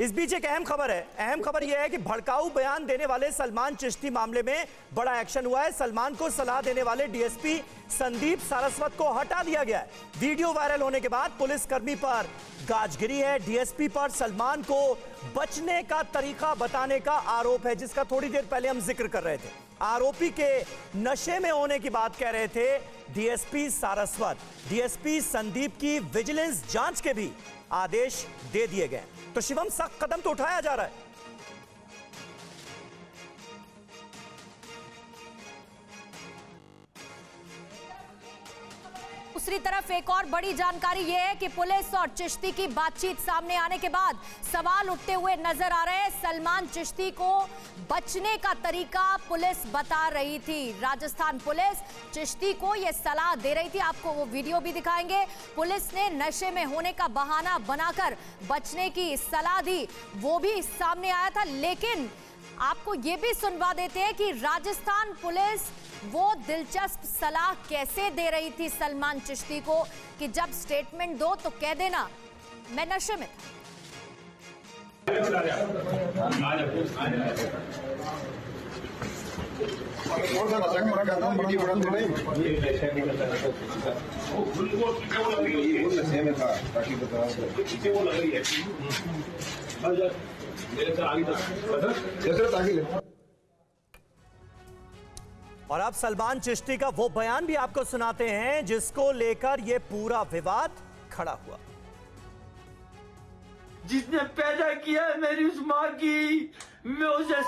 इस बीच एक अहम खबर है। अहम खबर यह है कि भड़काऊ बयान देने वाले सलमान चिश्ती मामले में बड़ा एक्शन हुआ है। सलमान को सलाह देने वाले डीएसपी संदीप सारस्वत को हटा दिया गया है। वीडियो वायरल होने के बाद पुलिसकर्मी पर गाज गिरी है। डीएसपी पर सलमान को बचने का तरीका बताने का आरोप है, जिसका थोड़ी देर पहले हम जिक्र कर रहे थे। आरोपी के नशे में होने की बात कह रहे थे डीएसपी सारस्वत। डीएसपी संदीप की विजिलेंस जांच के भी आदेश दे दिए गए। तो शिवम, सख्त कदम तो उठाया जा रहा है। दूसरी तरफ एक और बड़ी जानकारी यह है कि पुलिस और चिश्ती की बातचीत सामने आने के बाद सवाल उठते हुए नजर आ रहे हैं। सलमान चिश्ती को बचने का तरीका पुलिस बता रही थी। राजस्थान पुलिस चिश्ती को यह सलाह दे रही थी। आपको वो वीडियो भी दिखाएंगे। पुलिस ने नशे में होने का बहाना बनाकर बचने की सलाह दी, वो भी सामने आया था। लेकिन आपको यह भी सुनवा देते हैं कि राजस्थान पुलिस वो दिलचस्प सलाह कैसे दे रही थी सलमान चिश्ती को कि जब स्टेटमेंट दो तो कह देना मैं नशे में था। और अब सलमान चिश्ती का वो बयान भी आपको सुनाते हैं जिसको लेकर ये पूरा विवाद खड़ा हुआ। जिसने पैदा किया है मेरी उस माँ की, मैं उसे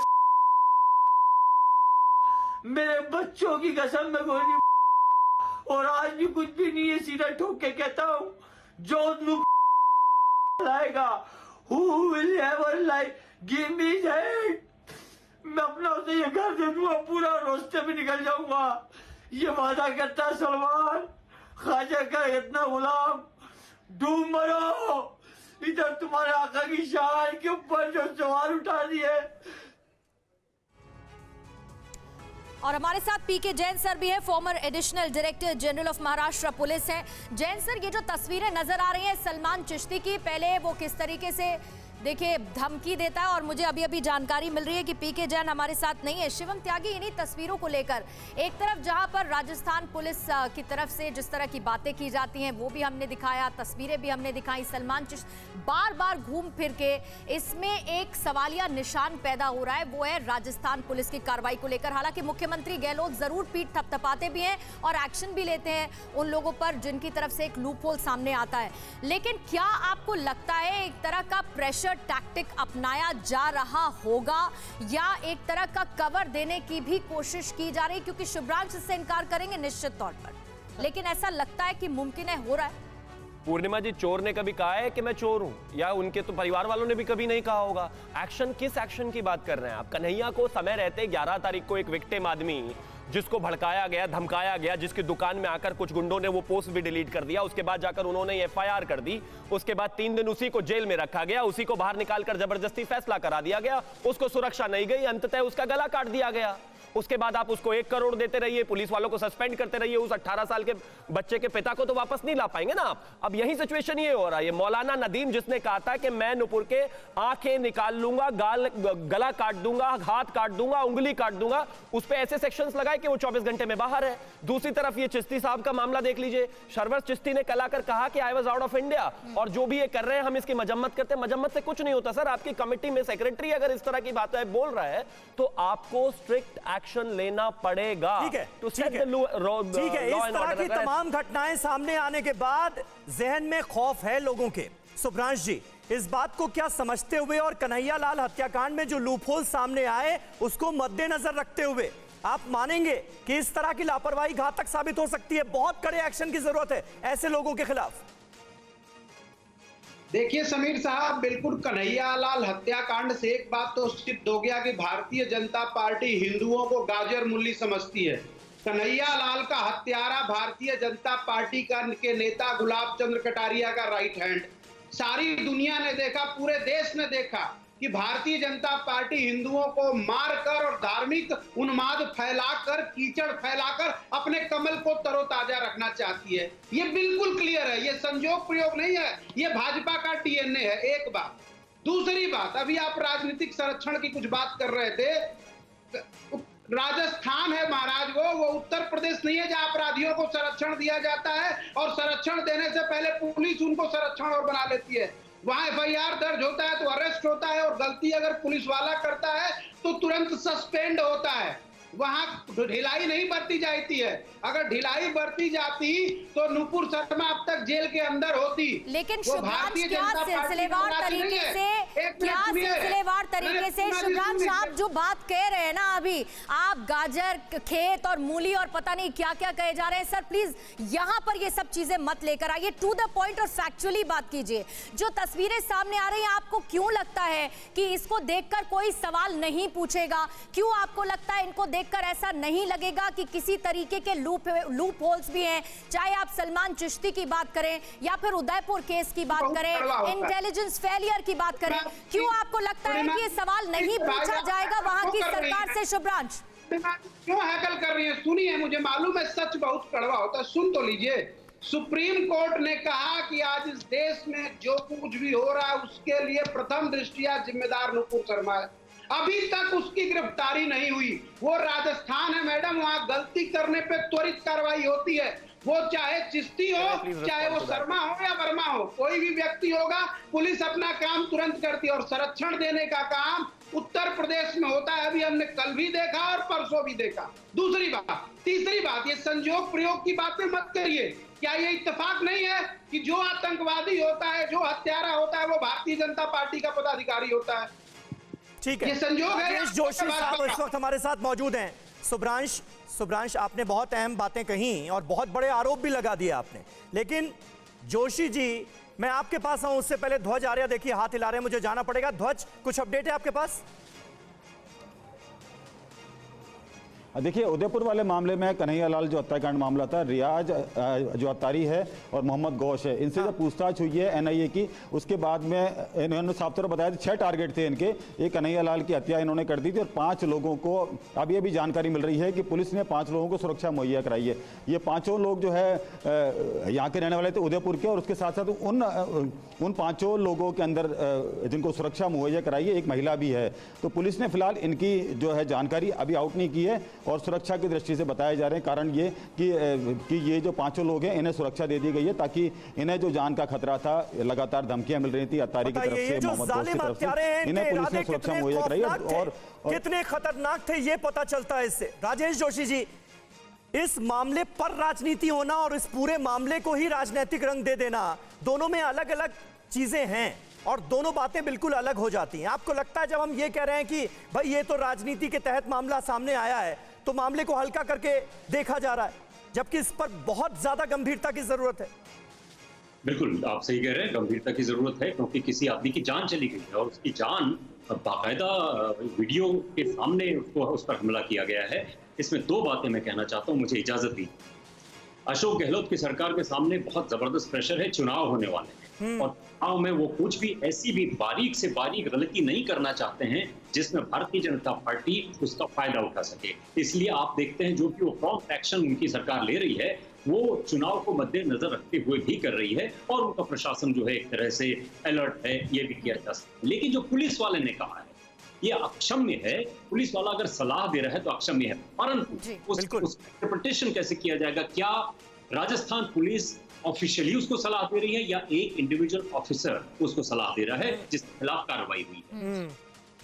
मेरे बच्चों की कसम में कोई नहीं, और आज भी कुछ भी नहीं है। सीधा ठोक के कहता हूँ, जो लाएगा who will ever like give me that, मैं अपना उसे ये घर दे दूंगा, पूरा रास्ते में निकल जाऊंगा। ये वादा करता सलमान, ख्वाजा का इतना गुलाम, डूब मरो। इधर तुम्हारे आका की शान के ऊपर जो सवाल उठा दिए। और हमारे साथ पीके जैन सर भी है, farmer additional director general of Maharashtra police है। जैन सर, ये जो तस्वीरें नजर आ रही हैं सलमान चिश्ती की, पहले वो किस तरीके से देखिए धमकी देता है, और मुझे अभी अभी जानकारी मिल रही है कि पीके जैन हमारे साथ नहीं है। शिवम त्यागी, इन्हीं तस्वीरों को लेकर एक तरफ जहां पर राजस्थान पुलिस की तरफ से जिस तरह की बातें की जाती हैं वो भी हमने दिखाया, तस्वीरें भी हमने दिखाई। सलमान चिश्ती बार बार घूम फिर के इसमें एक सवालिया निशान पैदा हो रहा है, वो है राजस्थान पुलिस की कार्रवाई को लेकर। हालांकि मुख्यमंत्री गहलोत जरूर पीठ थपथपाते भी हैं और एक्शन भी लेते हैं उन लोगों पर जिनकी तरफ से एक लूप होल सामने आता है, लेकिन क्या आपको लगता है एक तरह का प्रेशर टैक्टिक अपनाया जा रहा होगा या एक तरह का कवर देने की भी कोशिश की जा रही? क्योंकि शुभ्रांश इससे इनकार करेंगे निश्चित तौर पर, लेकिन ऐसा लगता है कि मुमकिन है, हो रहा है। पूर्णिमा जी, चोर ने कभी कहा है कि मैं चोर हूं, या उनके तो परिवार वालों ने भी कभी नहीं कहा होगा। एक्शन, किस एक्शन की बात कर रहे हैं आप? कन्हैया को समय रहते 11 तारीख को एक विक्टिम आदमी जिसको भड़काया गया, धमकाया गया, जिसकी दुकान में आकर कुछ गुंडों ने वो पोस्ट भी डिलीट कर दिया, उसके बाद जाकर उन्होंने एफआईआर कर दी, उसके बाद 3 दिन उसी को जेल में रखा गया, उसी को बाहर निकालकर जबरदस्ती फैसला करा दिया गया, उसको सुरक्षा नहीं गई, अंततः उसका गला काट दिया गया। उसके बाद आप उसको 1 करोड़ देते रहिए, पुलिस वालों को सस्पेंड करते रहिए, उस 18 साल के बच्चे के पिता को तो वापस नहीं ला पाएंगे ना आप। अब यही सिचुएशन ये हो रहा है। मौलाना नदीम जिसने कहा था कि मैं नुपुर के आंखें निकाल लूंगा, गला काट दूंगा, हाथ काट दूंगा, उंगली काट दूंगा, उस पर ऐसे सेक्शंस लगाए कि वो 24 घंटे में बाहर है। दूसरी तरफ ये चिश्ती साहब का मामला देख लीजिए। शरवर चिश्ती ने कल आकर कहा कि I was out of India, और जो भी ये कर रहे हैं हम इसकी मजम्मत करते हैं। मजम्मत से कुछ नहीं होता सर। आपकी कमेटी में सेक्रेटरी अगर इस तरह की बातें बोल रहा है तो आपको स्ट्रिक्ट एक्शन लेना पड़ेगा। ठीक है, तो ठीक है, ठीक है। इस तरह की तमाम घटनाएं सामने आने के बाद जहन में खौफ है लोगों के। सुभ्रांश जी, इस बात को क्या समझते हुए और कन्हैया लाल हत्याकांड में जो लूपहोल सामने आए उसको मद्देनजर रखते हुए आप मानेंगे कि इस तरह की लापरवाही घातक साबित हो सकती है? बहुत कड़े एक्शन की जरूरत है ऐसे लोगों के खिलाफ। देखिए समीर साहब, बिल्कुल कन्हैया लाल हत्याकांड से एक बात तो सिद्ध हो गया कि भारतीय जनता पार्टी हिंदुओं को गाजर मूली समझती है। कन्हैया लाल का हत्यारा भारतीय जनता पार्टी के नेता गुलाब चंद्र कटारिया का राइट हैंड। सारी दुनिया ने देखा, पूरे देश ने देखा कि भारतीय जनता पार्टी हिंदुओं को मारकर और धार्मिक उन्माद फैलाकर, कीचड़ फैलाकर अपने कमल को तरोताजा रखना चाहती है। ये बिल्कुल क्लियर है, ये संजोग प्रयोग नहीं है, ये भाजपा का डीएनए है। एक बात दूसरी बात, अभी आप राजनीतिक संरक्षण की कुछ बात कर रहे थे। राजस्थान है महाराज, वो उत्तर प्रदेश नहीं है जहां अपराधियों को संरक्षण दिया जाता है और संरक्षण देने से पहले पुलिस उनको संरक्षण और बना लेती है। वहां एफआईआर दर्ज होता है तो अरेस्ट होता है, और गलती अगर पुलिस वाला करता है तो तुरंत सस्पेंड होता है। वहां ढिलाई नहीं बरती जाती है। अगर ढिलाई बरती जाती तो नुपुर शर्मा अब तक जेल के अंदर होती। लेकिन शुभ्रांश क्या सिलसिलेवार तरीके से शुभ्रांश आप जो बात कह रहे हैं ना, अभी आप गाजर, खेत और मूली और पता नहीं क्या क्या कहे जा रहे हैं। सर प्लीज यहाँ पर ये सब चीजें मत लेकर आइए, टू द पॉइंट और फैक्चुअली बात कीजिए। जो तस्वीरें सामने आ रही हैं, आपको क्यों लगता है कि इसको देखकर कोई सवाल नहीं पूछेगा? क्यों आपको लगता है इनको देखकर ऐसा नहीं लगेगा कि किसी तरीके के लूप होल्स भी हैं? चाहे आप सलमान चिश्ती की बात करें या फिर उदयपुर केस की बात करें, इंटेलिजेंस फेलियर की बात करें, क्यों आपको लगता है कि ये सवाल नहीं पूछा जाएगा वहां की सरकार से? शुभ्रांश क्यों हैकल कर रही है? सुनिए, मुझे मालूम है सच बहुत कड़वा होता है, सुन तो लीजिए। सुप्रीम कोर्ट ने कहा कि आज इस देश में जो कुछ भी हो रहा है उसके लिए प्रथम दृष्टया जिम्मेदार नुपुर शर्मा है। अभी तक उसकी गिरफ्तारी नहीं हुई। वो राजस्थान है मैडम, वहां गलती करने पे त्वरित कार्रवाई होती है। वो चाहे चिश्ती हो, चाहे वो शर्मा हो या वर्मा हो, कोई भी व्यक्ति होगा, पुलिस अपना काम तुरंत करती है। और संरक्षण देने का काम उत्तर प्रदेश में होता है। अभी हमने कल भी देखा और परसों भी देखा। दूसरी बात, तीसरी बात, ये संयोग प्रयोग की बातें मत करिए। क्या ये इत्तेफाक नहीं है कि जो आतंकवादी होता है, जो हत्यारा होता है, वो भारतीय जनता पार्टी का पदाधिकारी होता है? ठीक है, ये संयोग है। राजेश जोशी साहब इस वक्त हमारे साथ मौजूद हैं। शुभ्रांश, आपने बहुत अहम बातें कही और बहुत बड़े आरोप भी लगा दिए आपने, लेकिन जोशी जी, मैं आपके पास आऊं उससे पहले ध्वज आर्या देखिए हाथ हिला रहे हैं, मुझे जाना पड़ेगा। ध्वज, कुछ अपडेट है आपके पास? देखिए, उदयपुर वाले मामले में कन्हैयालाल जो हत्याकांड मामला था, रियाज जो अत्तारी है और मोहम्मद गौश है, इनसे जब पूछताछ हुई है एनआईए की, उसके बाद में इन्होंने साफ तौर पर बताया 6 टारगेट थे इनके। एक कन्हैयालाल की हत्या इन्होंने कर दी थी और 5 लोगों को अब ये भी जानकारी मिल रही है कि पुलिस ने 5 लोगों को सुरक्षा मुहैया कराई है। ये 5 लोग जो है यहाँ के रहने वाले थे, उदयपुर के, और उसके साथ साथ उन 5 लोगों के अंदर जिनको सुरक्षा मुहैया कराई है एक महिला भी है। तो पुलिस ने फिलहाल इनकी जो है जानकारी अभी आउट नहीं की है और सुरक्षा की दृष्टि से बताए जा रहे हैं। कारण ये कि ये जो 5 लोग हैं, इन्हें सुरक्षा दे दी गई है ताकि इन्हें जो जान का खतरा था, लगातार धमकियां मिल रही थी अत्तारी की तरफ से, मोहम्मद गौश की तरफ से, इन्हें पुलिस ने सुरक्षा मुहैया कराई है। और कितने खतरनाक थे ये पता चलता है इससे। राजेश जोशी जी, इस मामले पर राजनीति होना और इस पूरे मामले को ही राजनीतिक रंग दे देना, दोनों में अलग अलग चीजें हैं और दोनों बातें बिल्कुल अलग हो जाती हैं। आपको लगता है जब हम ये कह रहे हैं कि भाई ये तो राजनीति के तहत मामला सामने आया है, तो मामले को हल्का करके देखा जा रहा है, जबकि इस पर बहुत ज्यादा गंभीरता की जरूरत है? बिल्कुल, आप सही कह रहे हैं, गंभीरता की जरूरत है, क्योंकि किसी आदमी की जान चली गई है और उसकी जान बाकायदा वीडियो के सामने उस पर हमला किया गया है। इसमें 2 बातें मैं कहना चाहता हूं, मुझे इजाजत दी। अशोक गहलोत की सरकार के सामने बहुत जबरदस्त प्रेशर है, चुनाव होने वाले हैं और चुनाव में वो कुछ भी ऐसी भी बारीक से बारीक गलती नहीं करना चाहते हैं जिसमें भारतीय जनता पार्टी उसका फायदा उठा सके। इसलिए आप देखते हैं जो कि वो प्रॉम्प्ट एक्शन उनकी सरकार ले रही है, वो चुनाव को मद्देनजर रखते हुए भी कर रही है और उनका प्रशासन जो है एक तरह से अलर्ट है, ये भी किया जा सकता है। लेकिन जो पुलिस वाले ने कहा है ये अक्षम्य है। पुलिस वाला अगर सलाह दे रहा है तो अक्षम्य है, परंतु उस इंटरप्रिटेशन कैसे किया जाएगा? क्या राजस्थान पुलिस ऑफिशियली उसको सलाह दे रही है या एक इंडिविजुअल ऑफिसर उसको सलाह दे रहा है जिसके खिलाफ कार्रवाई हुई है?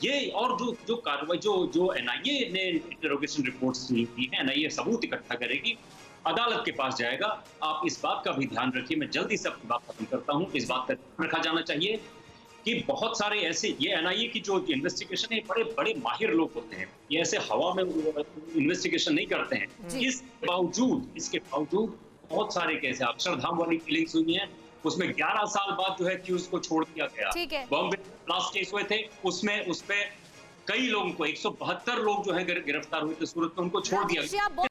ये और जो कार्रवाई जो एनआईए ने इंटरोगेशन रिपोर्ट्स ली थी, एनआईए सबूत इकट्ठा करेगी, अदालत के पास जाएगा। आप इस बात का भी ध्यान रखिए, मैं जल्दी से अपनी बात खत्म करता हूं। इस बात का ध्यान रखा जाना चाहिए कि बहुत सारे ऐसे, ये एनआईए की जो इन्वेस्टिगेशन है, बड़े बड़े माहिर लोग होते हैं, ये ऐसे हवा में इन्वेस्टिगेशन नहीं करते हैं। इसके बावजूद बहुत सारे केस, अक्षरधाम वाली किलिंग्स हुई हैं, उसमें 11 साल बाद जो है एक्यूज को छोड़ दिया गया। बॉम्बे ब्लास्ट केस हुए थे, उसमें कई लोगों को 172 लोग जो है गिरफ्तार हुए थे सूरत में, उनको छोड़ दिया गया।